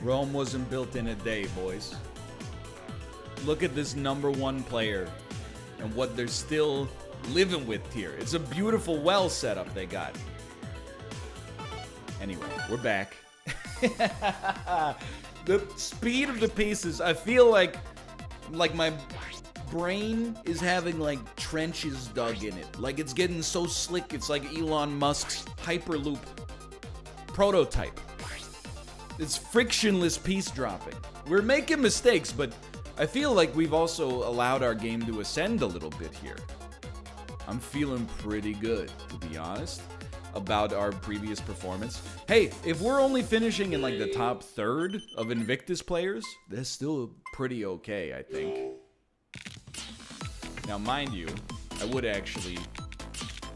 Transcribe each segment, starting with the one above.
Rome wasn't built in a day, boys. Look at this #1 player and what they're still living with here. It's a beautiful well setup they got. Anyway, we're back. The speed of the pieces, I feel like my brain is having like trenches dug in it. Like it's getting so slick, it's like Elon Musk's Hyperloop prototype. It's frictionless piece dropping. We're making mistakes, but I feel like we've also allowed our game to ascend a little bit here. I'm feeling pretty good, to be honest, about our previous performance. Hey, if we're only finishing in like the top third of Invictus players, that's still pretty okay, I think. Now, mind you, I would actually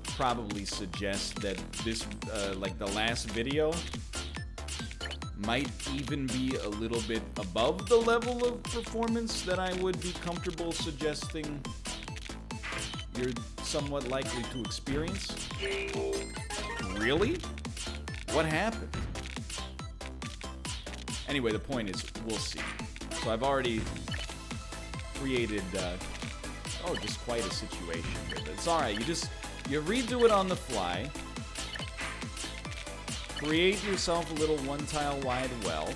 probably suggest that this, like the last video, might even be a little bit above the level of performance that I would be comfortable suggesting you're somewhat likely to experience. Really? What happened? Anyway, the point is, we'll see. So I've already created, just quite a situation with it. It's alright, you redo it on the fly. Create yourself a little one-tile wide well.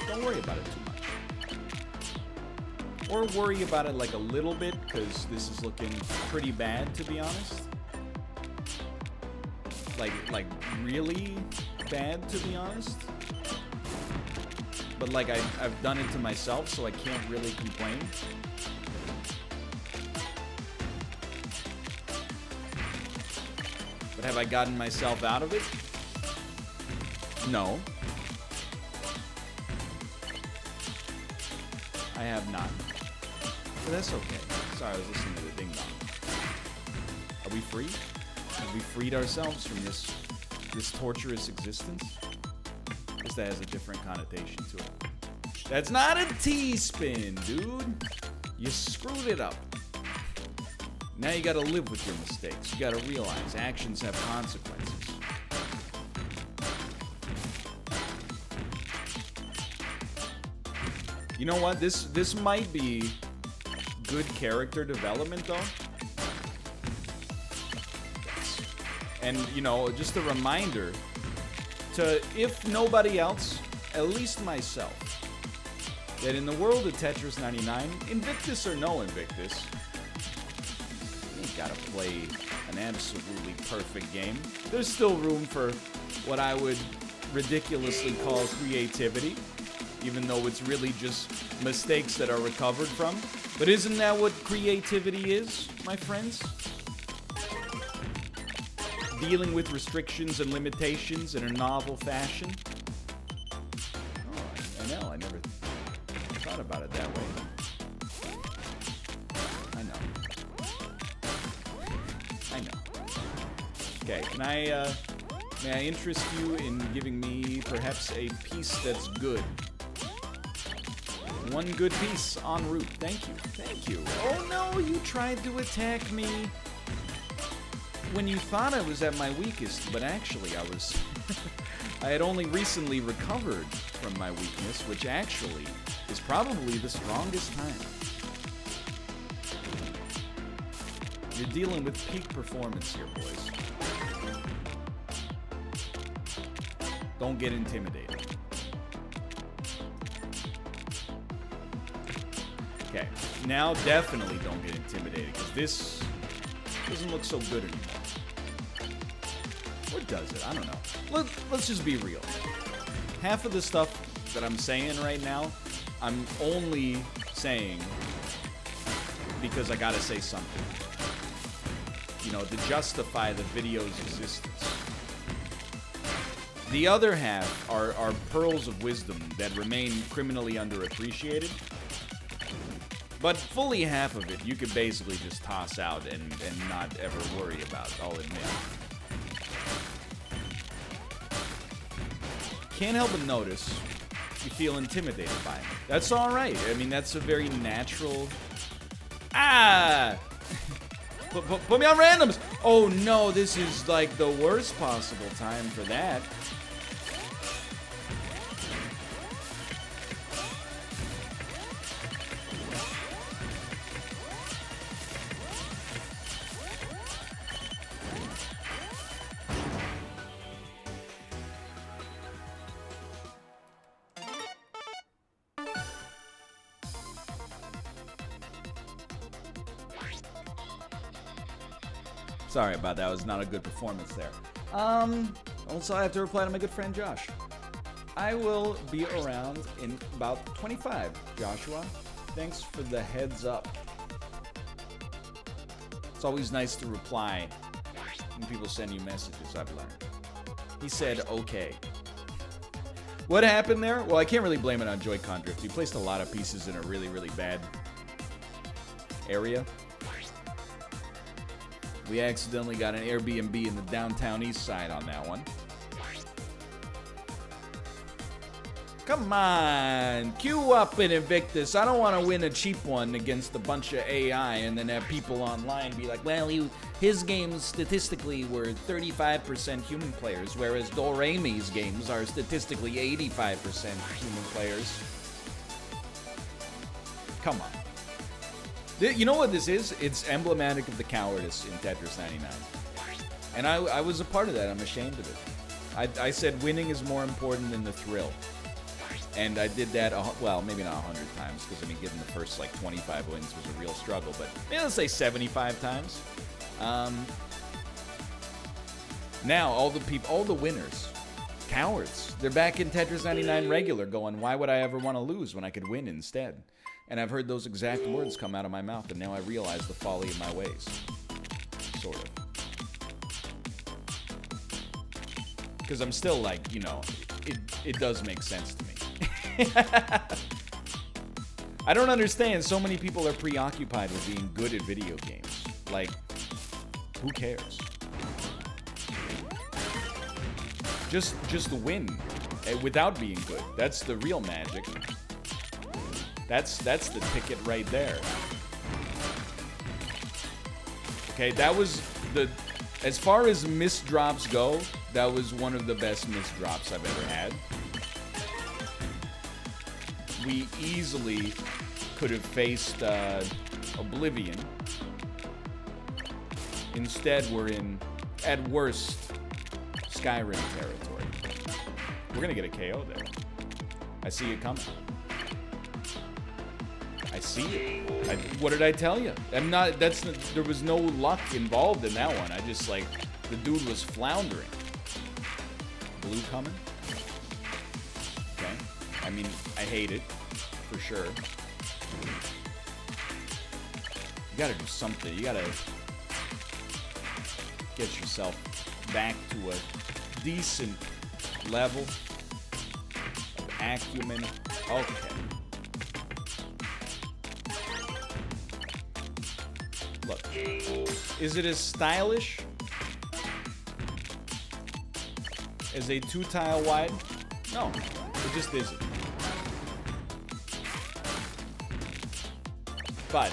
Don't worry about it too much. Or worry about it like a little bit, because this is looking pretty bad, to be honest. Like really bad, to be honest. But like I've done it to myself, so I can't really complain. But have I gotten myself out of it? No. I have not. But that's okay. Sorry, I was listening to the ding dong. Are we free? Have we freed ourselves from this torturous existence? I guess that has a different connotation to it. That's not a T-spin, dude. You screwed it up. Now you gotta live with your mistakes. You gotta realize actions have consequences. You know what? This might be good character development, though. And, you know, just a reminder to, if nobody else, at least myself, that in the world of Tetris 99, Invictus or no Invictus, you ain't gotta play an absolutely perfect game. There's still room for what I would ridiculously call creativity, even though it's really just mistakes that are recovered from. But isn't that what creativity is, my friends? Dealing with restrictions and limitations in a novel fashion. Oh, I know, I never thought about it that way. I know. Okay, may I interest you in giving me perhaps a piece that's good? One good piece en route. Thank you. Oh no, you tried to attack me when you thought I was at my weakest, but actually I was... I had only recently recovered from my weakness, which actually is probably the strongest time. You're dealing with peak performance here, boys. Don't get intimidated. Okay, now definitely don't get intimidated, because this doesn't look so good anymore. Or does it? I don't know. Let's just be real. Half of the stuff that I'm saying right now, I'm only saying because I gotta say something. You know, to justify the video's existence. The other half are pearls of wisdom that remain criminally underappreciated. But fully half of it you could basically just toss out and not ever worry about, I'll admit. Can't help but notice you feel intimidated by it. That's alright. I mean, that's a very natural... Ah! Put me on randoms! Oh no, this is like the worst possible time for that. Sorry about that. It was not a good performance there. Also, I have to reply to my good friend Josh. I will be around in about 25, Joshua. Thanks for the heads up. It's always nice to reply when people send you messages, I've learned. He said, okay. What happened there? Well, I can't really blame it on Joy-Con drift. He placed a lot of pieces in a really, really bad area. We accidentally got an Airbnb in the downtown east side on that one. Come on, queue up in Invictus. I don't want to win a cheap one against a bunch of AI and then have people online be like, well, his games statistically were 35% human players, whereas Doremi's games are statistically 85% human players. Come on. You know what this is? It's emblematic of the cowardice in Tetris 99. And I was a part of that. I'm ashamed of it. I said winning is more important than the thrill. And I did that, well, maybe not 100 times, because, I mean, getting the first, like, 25 wins was a real struggle. But maybe let's say 75 times. Now, all the winners, cowards, they're back in Tetris 99 regular going, why would I ever want to lose when I could win instead? And I've heard those exact words come out of my mouth, and now I realize the folly of my ways. Sort of. Because I'm still like, you know, it does make sense to me. I don't understand. So many people are preoccupied with being good at video games. Like, who cares? Just win without being good. That's the real magic. That's the ticket right there. Okay, that was as far as missed drops go, that was one of the best missed drops I've ever had. We easily could have faced Oblivion. Instead, we're in, at worst, Skyrim territory. We're gonna get a KO there. I see it coming. I see it. What did I tell you? There was no luck involved in that one. I just, like, the dude was floundering. Blue coming? Okay. I mean, I hate it, for sure. You gotta do something. You gotta get yourself back to a decent level of acumen. Okay. Look, is it as stylish as a 2-tile wide? No, it just isn't. But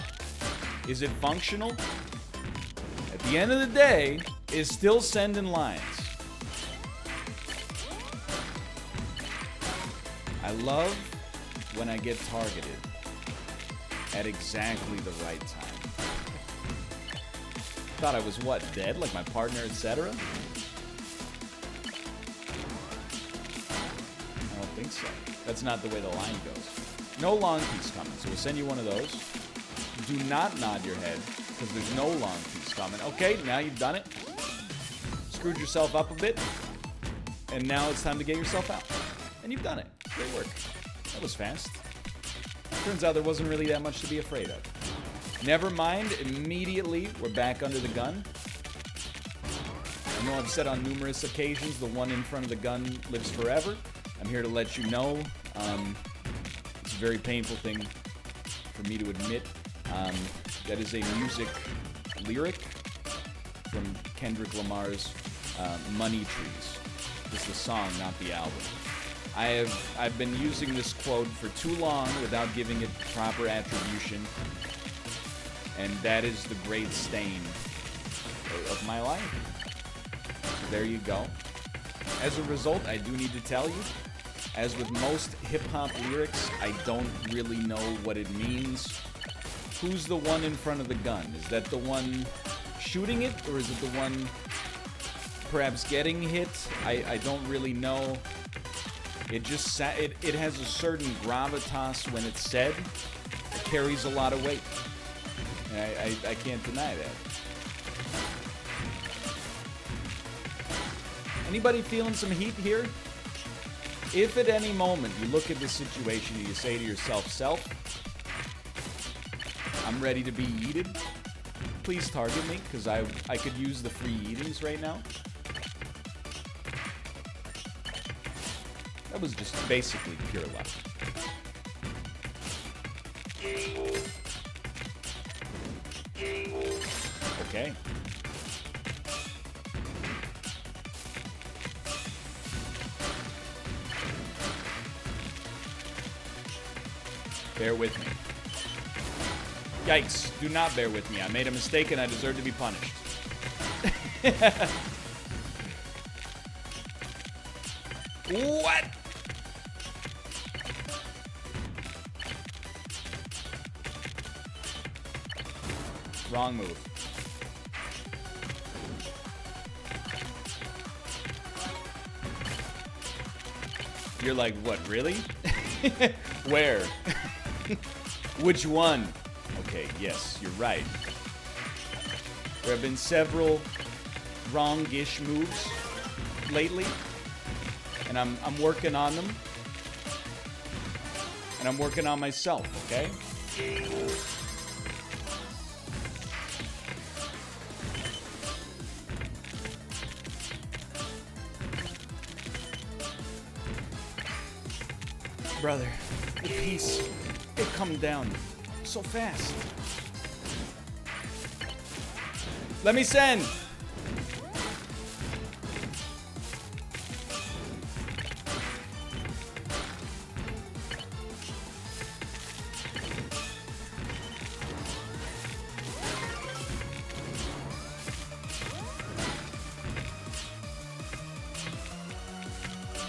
is it functional? At the end of the day, it's still sending lines. I love when I get targeted at exactly the right time. Thought I was what, dead? Like my partner, etc.? I don't think so. That's not the way the line goes. No long piece coming, so we'll send you one of those. Do not nod your head, because there's no long piece coming. Okay, now you've done it. Screwed yourself up a bit. And now it's time to get yourself out. And you've done it. Great work. That was fast. Turns out there wasn't really that much to be afraid of. Never mind, immediately we're back under the gun. I know I've said on numerous occasions the one in front of the gun lives forever. I'm here to let you know. It's a very painful thing for me to admit. That is a music lyric from Kendrick Lamar's Money Trees. This is the song, not the album. I've been using this quote for too long without giving it proper attribution, and that is the great stain of my life. So there you go. As a result, I do need to tell you, as with most hip-hop lyrics, I don't really know what it means. Who's the one in front of the gun? Is that the one shooting it, or is it the one perhaps getting hit? I don't really know. It just it has a certain gravitas when it's said. It carries a lot of weight. And I can't deny that. Anybody feeling some heat here? If at any moment you look at this situation and you say to yourself, self, I'm ready to be yeeted, please target me, because I could use the free eatings right now. That was just basically pure luck. Okay. Bear with me. Yikes. Do not bear with me. I made a mistake and I deserve to be punished. What? Wrong move. You're like, what, really? Where? Which one? Okay, yes, you're right. There have been several wrong-ish moves lately, and I'm working on them. And I'm working on myself, okay? Brother, the piece, it come down so fast. Let me send.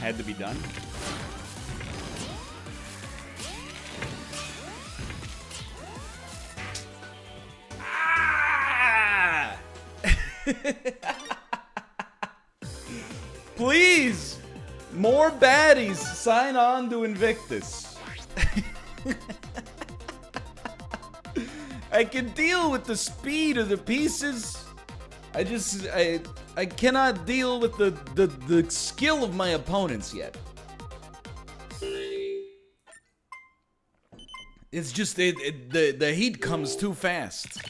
Had to be done. Please, more baddies sign on to Invictus. I can deal with the speed of the pieces. I cannot deal with the skill of my opponents yet. It's just the heat comes too fast.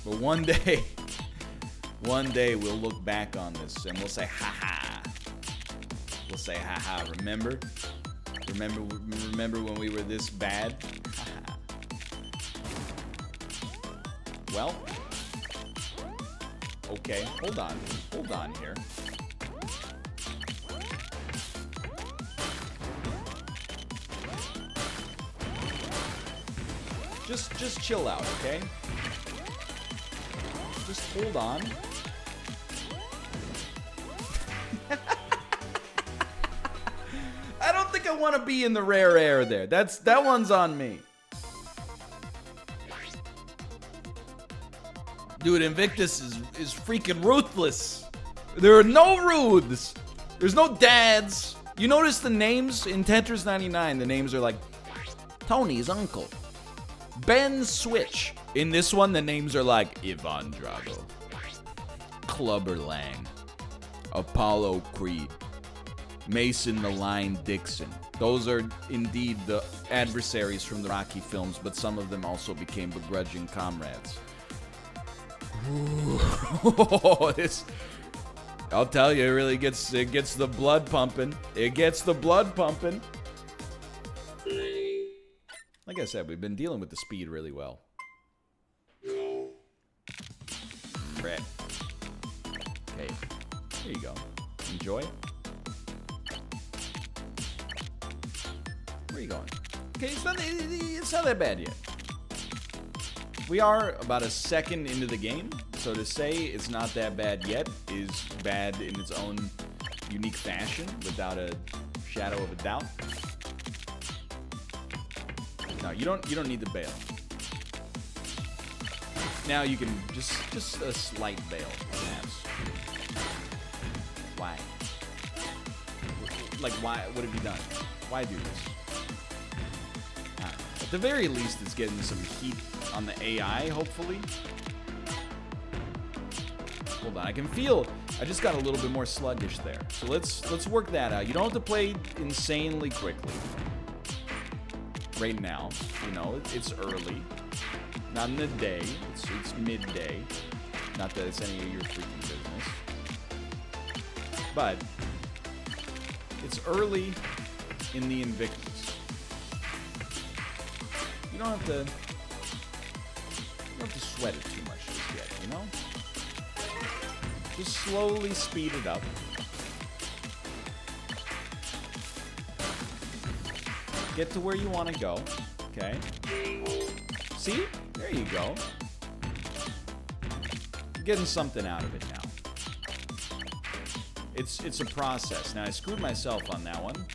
But one day we'll look back on this and we'll say, ha-ha. We'll say, ha-ha, remember? Remember when we were this bad? Ha-ha. Well, okay, hold on here. Just chill out, okay? Just hold on. I don't think I want to be in the rare air there. That one's on me. Dude, Invictus is freaking ruthless. There are no Ruths. There's no dads. You notice the names in Tetris 99, the names are like Tony's uncle, Ben Switch. In this one, the names are like Ivan Drago, Clubber Lang, Apollo Creed, Mason the Line Dixon. Those are indeed the adversaries from the Rocky films, but some of them also became begrudging comrades. Ooh, this, I'll tell you, it really gets the blood pumping. It gets the blood pumping. Like I said, we've been dealing with the speed really well. Brett. Okay, here you go. Enjoy. Where are you going? Okay, it's not that bad yet. We are about a second into the game, so to say it's not that bad yet is bad in its own unique fashion, without a shadow of a doubt. No, you don't need to bail. Now you can just a slight bail, perhaps. Why? Like, why? What have you done? Why do this? I don't know. At the very least, it's getting some heat on the AI, hopefully. Hold on, I can feel. I just got a little bit more sluggish there. So let's work that out. You don't have to play insanely quickly. Right now, you know, it's early. Not in the day. It's midday. Not that it's any of your freaking business. But it's early in the Invictus. You don't have to sweat it too much just yet, you know? Just slowly speed it up. Get to where you want to go, okay? See? There you go. You're getting something out of it now. It's a process. Now, I screwed myself on that one.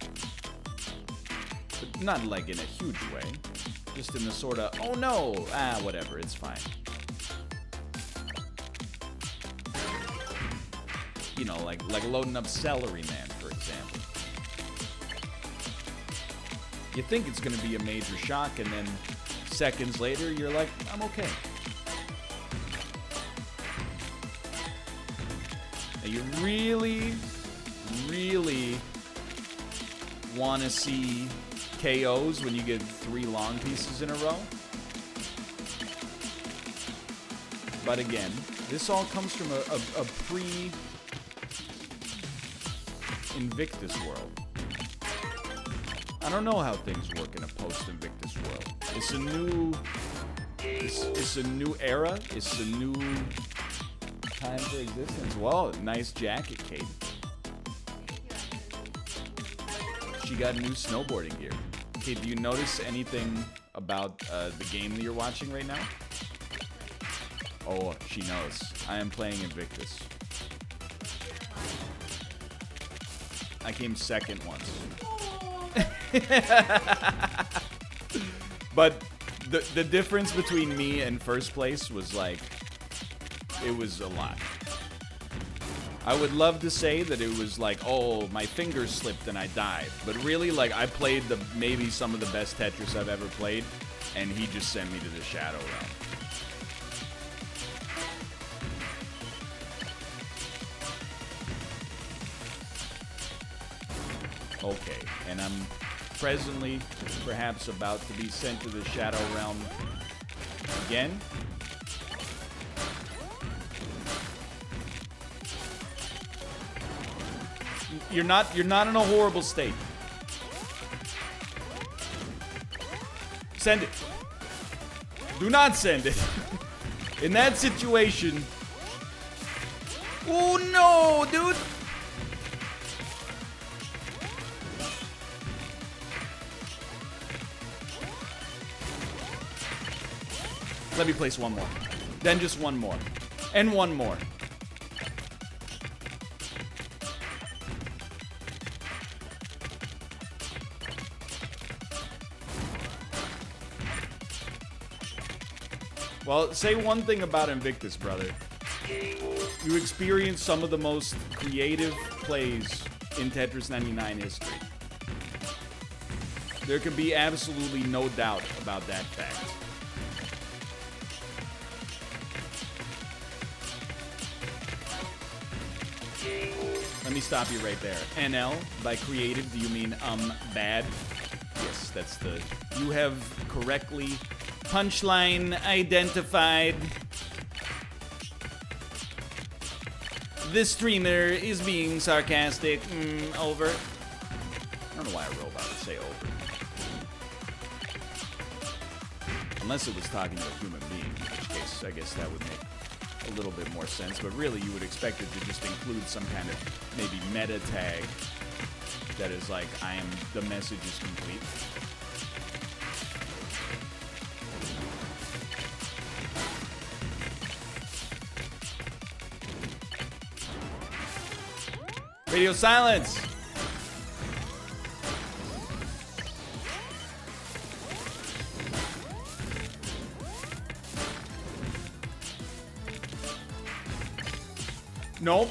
But not like in a huge way. Just in the sort of, oh no, whatever, it's fine. You know, like loading up Celery Man, for example. You think it's going to be a major shock, and then seconds later, you're like, I'm okay. Now, you really, really want to see KOs when you get 3 long pieces in a row. But again, this all comes from a pre-Invictus world. I don't know how things work in a post-Invictus world. It's a new... It's a new era. It's a new time for existence. Well, nice jacket, Kate. She got new snowboarding gear. Kate, do you notice anything about the game that you're watching right now? Oh, she knows. I am playing Invictus. I came second once. But the difference between me and first place was like, it was a lot. I would love to say that it was like, oh, my fingers slipped and I died. But really, like, I played maybe some of the best Tetris I've ever played, and he just sent me to the Shadow Realm. Okay, and I'm presently perhaps about to be sent to the Shadow Realm again. You're not in a horrible state. Send it. Do not send it. In that situation. Oh no, dude. Let me place one more. Then just one more. And one more. Well, say one thing about Invictus, brother. You experience some of the most creative plays in Tetris 99 history. There can be absolutely no doubt about that fact. Let me stop you right there. NL, by creative, do you mean bad? Yes, that's the... You have correctly punchline identified. This streamer is being sarcastic. Over. I don't know why a robot would say over. Unless it was talking to a human being, in which case I guess that would make a little bit more sense, but really you would expect it to just include some kind of maybe meta tag that is like, the message is complete. Radio silence! Nope.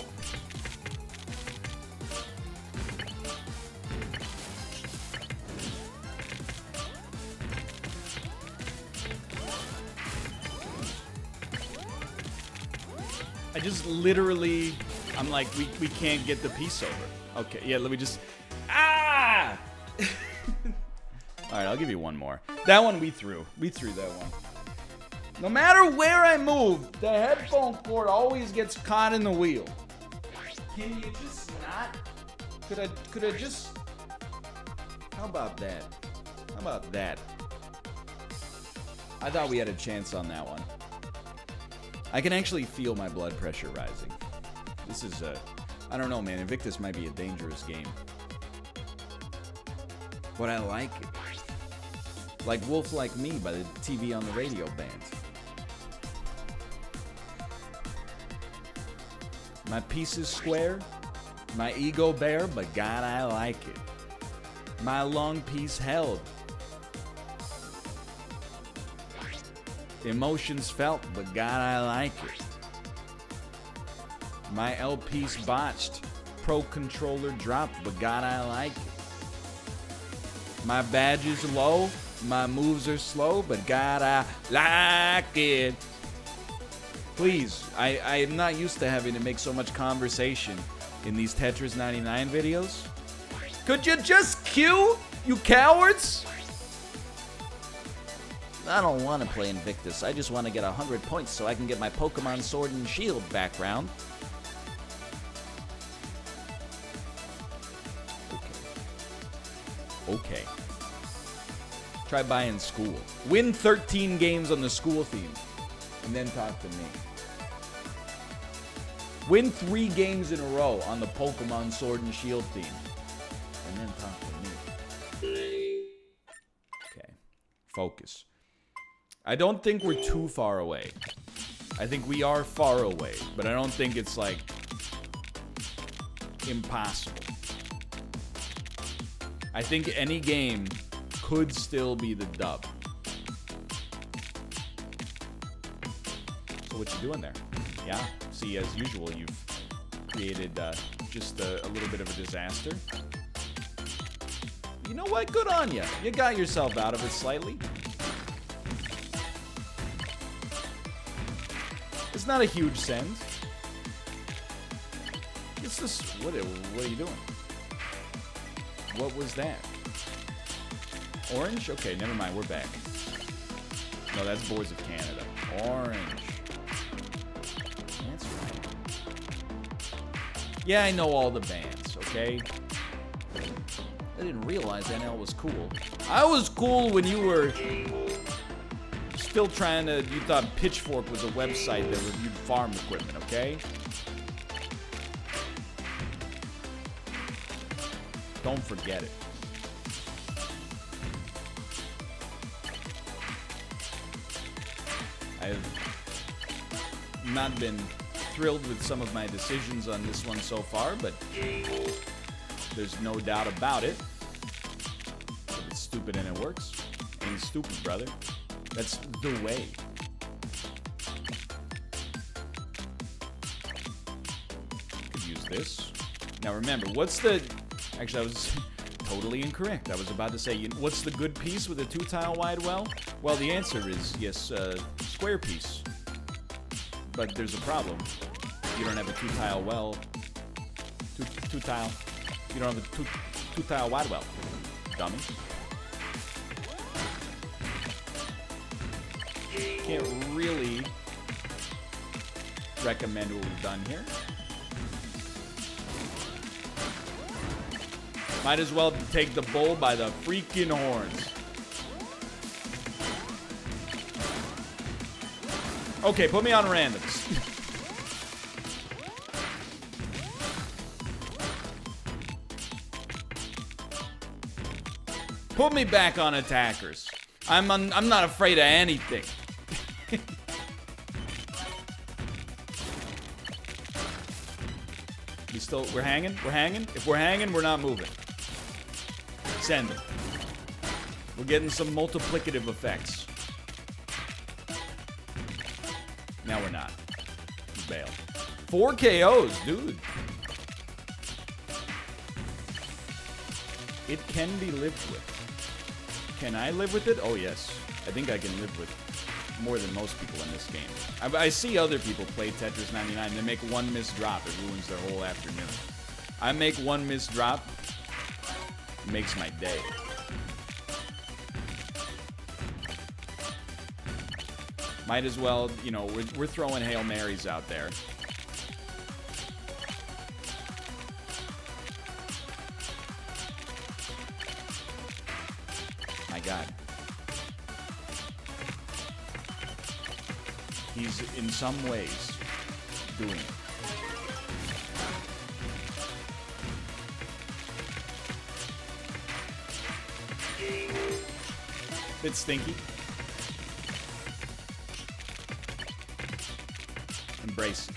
I just literally, I'm like, we can't get the piece over. Okay, yeah, let me just, ah! All right, I'll give you one more. That one we threw. We threw that one. No matter where I move, the headphone cord always gets caught in the wheel. Can you just not? Could I just? How about that? How about that? I thought we had a chance on that one. I can actually feel my blood pressure rising. This is I don't know, man. Invictus might be a dangerous game. But I like it. Like Wolf Like Me by the TV on the Radio band. My piece is square, my ego bare, but God, I like it. My long piece held. Emotions felt, but God, I like it. My L piece botched, pro controller dropped, but God, I like it. My badge is low, my moves are slow, but God, I like it. Please, I am not used to having to make so much conversation in these Tetris 99 videos. Could you just queue, you cowards? I don't want to play Invictus. I just want to get 100 points so I can get my Pokemon Sword and Shield background. Okay. Try buying School. Win 13 games on the School theme. And then talk to me. Win 3 games in a row on the Pokemon Sword and Shield theme. And then talk to me. Okay. Focus. I don't think we're too far away. I think we are far away. But I don't think it's like impossible. I think any game could still be the dub. So what you doing there? Yeah, see, as usual, you've created just a little bit of a disaster. You know what? Good on you. You got yourself out of it slightly. It's not a huge send. It's just, what are you doing? What was that? Orange? Okay, never mind. We're back. No, that's Boys of Canada. Orange. That's right. Yeah, I know all the bands, okay? I didn't realize NL was cool. I was cool when you were still trying to... You thought Pitchfork was a website that reviewed farm equipment, okay? Don't forget it. I've not been thrilled with some of my decisions on this one so far, but there's no doubt about it. If it's stupid and it works, ain't stupid, brother. That's the way. Could use this. Now remember, what's the... Actually, I was totally incorrect. I was about to say, what's the good piece with a 2-tile wide well? Well, the answer is, yes, square piece. But there's a problem. You don't have a 2-tile well. Two-tile. You don't have a two-tile wide well. Dummy. Can't really recommend what we've done here. Might as well take the bull by the freaking horns. Okay, put me on randoms. Put me back on attackers. I'm not afraid of anything. We're hanging? We're hanging? If we're hanging, we're not moving. Send them. We're getting some multiplicative effects. Now we're not. Bail. 4 KOs, dude. It can be lived with. Can I live with it? Oh, yes. I think I can live with more than most people in this game. I see other people play Tetris 99. They make one missed drop. It ruins their whole afternoon. I make one missed drop. It makes my day. Might as well, you know, we're throwing Hail Marys out there. My God. He's, in some ways, doing it. Bit stinky. Embrace.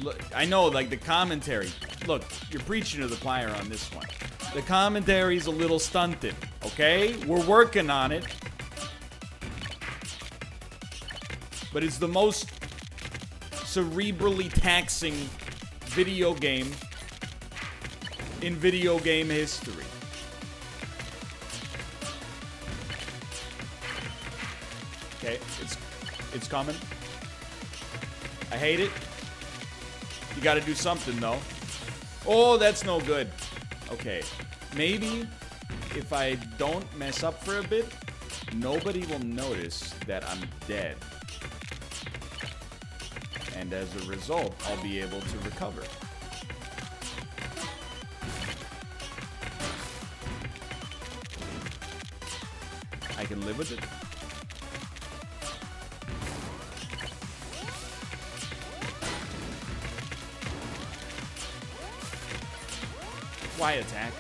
Look, I know, like, the commentary. Look, you're preaching to the choir on this one. The commentary's a little stunted, okay? We're working on it. But it's the most cerebrally taxing video game in video game history. Okay, it's coming. I hate it. You gotta do something, though. Oh, that's no good. Okay, maybe if I don't mess up for a bit, nobody will notice that I'm dead. And as a result, I'll be able to recover. I can live with it. Why attack?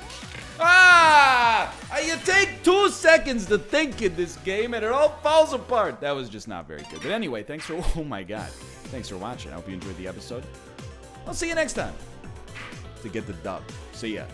Ah! You take 2 seconds to think in this game and it all falls apart. That was just not very good. But anyway, thanks for... Oh my God. Thanks for watching. I hope you enjoyed the episode. I'll see you next time to get the dub. See ya.